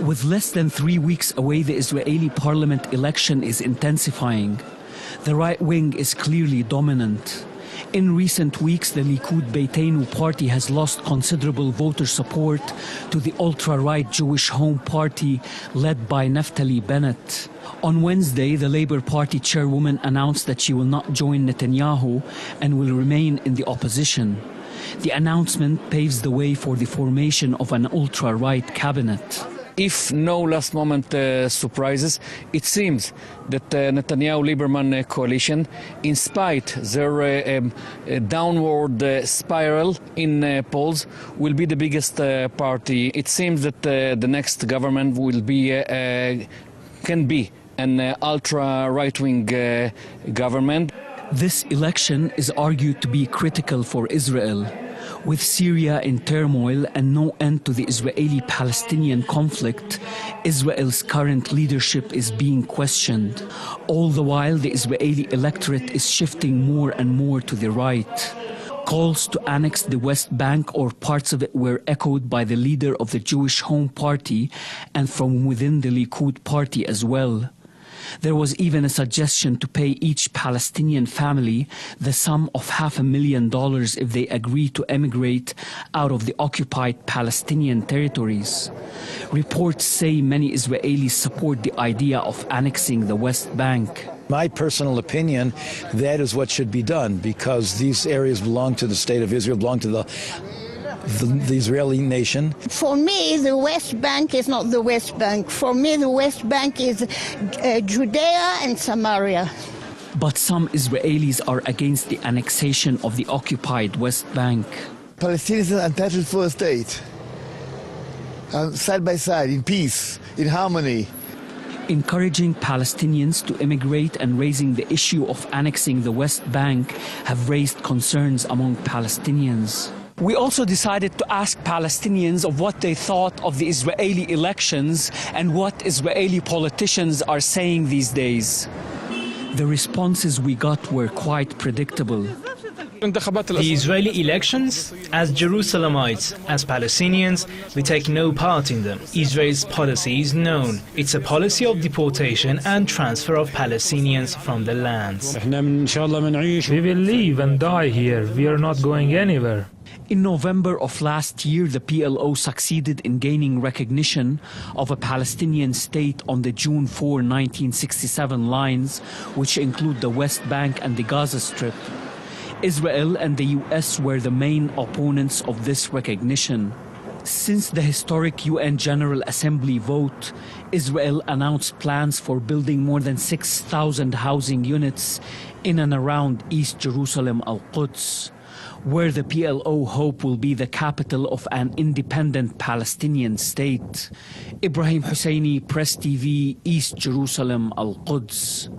With less than 3 weeks away, the Israeli parliament election is intensifying. The right wing is clearly dominant. In recent weeks, the Likud Beitnu party has lost considerable voter support to the ultra-right Jewish Home Party led by Naftali Bennett. On Wednesday, the Labour Party chairwoman announced that she will not join Netanyahu and will remain in the opposition. The announcement paves the way for the formation of an ultra-right cabinet. If no last-moment surprises, it seems that Netanyahu-Lieberman coalition, in spite their downward spiral in polls, will be the biggest party. It seems that the next government will be, can be an ultra-right-wing government. This election is argued to be critical for Israel. With Syria in turmoil and no end to the Israeli-Palestinian conflict, Israel's current leadership is being questioned. All the while, the Israeli electorate is shifting more and more to the right. Calls to annex the West Bank or parts of it were echoed by the leader of the Jewish Home Party and from within the Likud party as well. There was even a suggestion to pay each Palestinian family the sum of $500,000 if they agree to emigrate out of the occupied Palestinian territories. Reports say many Israelis support the idea of annexing the West Bank. My personal opinion, that is what should be done, because these areas belong to the state of Israel, belong to the Israeli nation. For me, the West Bank is not the West Bank. For me, the West Bank is Judea and Samaria. But some Israelis are against the annexation of the occupied West Bank. Palestinians are entitled for a state, side by side, in peace, in harmony. Encouraging Palestinians to immigrate and raising the issue of annexing the West Bank have raised concerns among Palestinians. We also decided to ask Palestinians of what they thought of the Israeli elections and what Israeli politicians are saying these days. The responses we got were quite predictable. The Israeli elections, as Jerusalemites, as Palestinians, we take no part in them. Israel's policy is known. It's a policy of deportation and transfer of Palestinians from the lands. We will live and die here. We are not going anywhere. In November of last year, the PLO succeeded in gaining recognition of a Palestinian state on the June 4, 1967 lines, which include the West Bank and the Gaza Strip. Israel and the US were the main opponents of this recognition. Since the historic UN General Assembly vote, Israel announced plans for building more than 6,000 housing units in and around East Jerusalem, Al-Quds, where the PLO hope will be the capital of an independent Palestinian state. Ibrahim Husseini, Press TV, East Jerusalem, Al-Quds.